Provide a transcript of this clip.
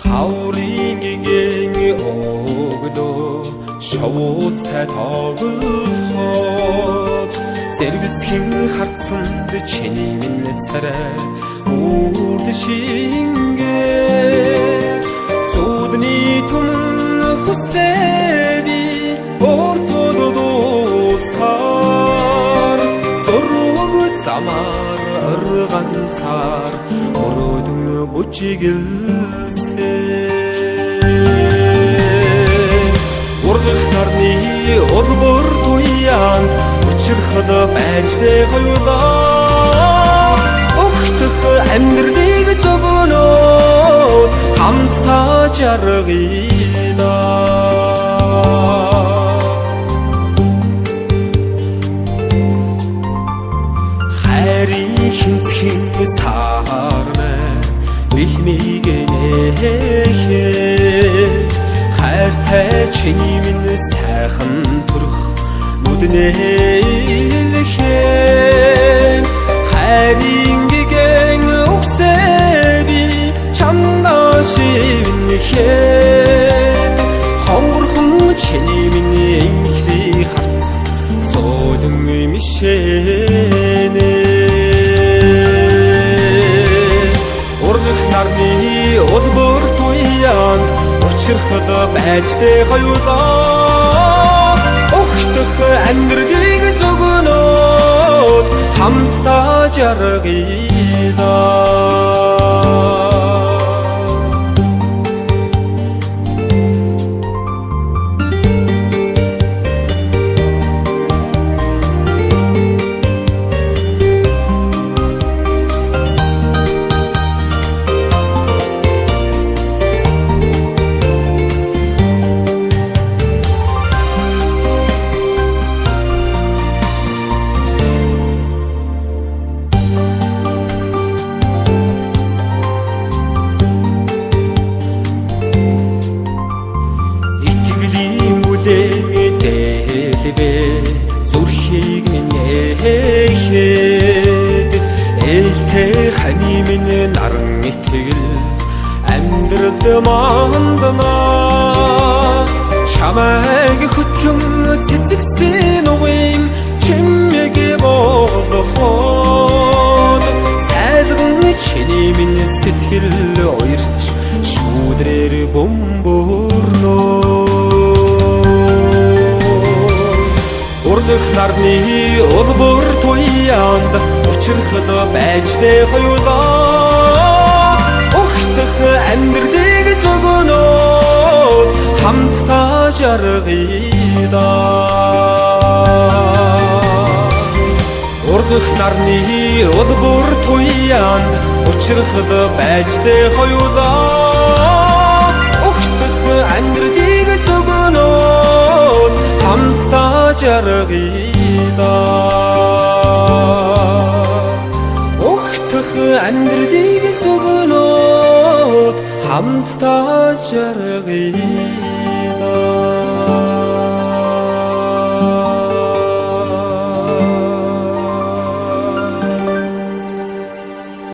Хаврын оглоо шавуудтай тоглоход зэрвсхэн харцсанд чиний минь царай үрд шингээ зүудний түмэн хүслэби ортодосаар зург замаар ганцаар мөрөдөн бүжигэлсээ ургах нарны улбар туяанд учрахад байжтэй гоёлаа огтх амьдралыг зогноод хамтдаа жаргина хайрын хинцхэн саарна ихнийг нээхээ хайртай чиний минь сайхан төрөх нүднээ илэхээ хайрын гэгэн өгсэби чамнаа шивнэхээ хонгорхон чиний минь эмхрий харц зөөлөн мишэнэ ургах нарны улбар туяанд учрахад байжтэй гоёлаа огтх амьдралыг зогноод хамтдаа жаргина зүрхийг нээхэд ээлтэй хани минь наран итгэл амьдралд манднаа чамайг хөтлөн цэцэгсэн угын чимэг болгоход цайлган чиний минь сэтгэл уярч шүүдрээр бөмбөрнөө ургах нарны улбар туяанд учрахад байжтэй гоёлаа огтх амьдралыг зогноод хамтдаа жаргина ургах нарны улбар туяанд учрахад байжтэй гоёлаа огтх амьдралыг зогноод хамтдаа жаргина огтх амьдралыг зогноод хамтдаа жаргина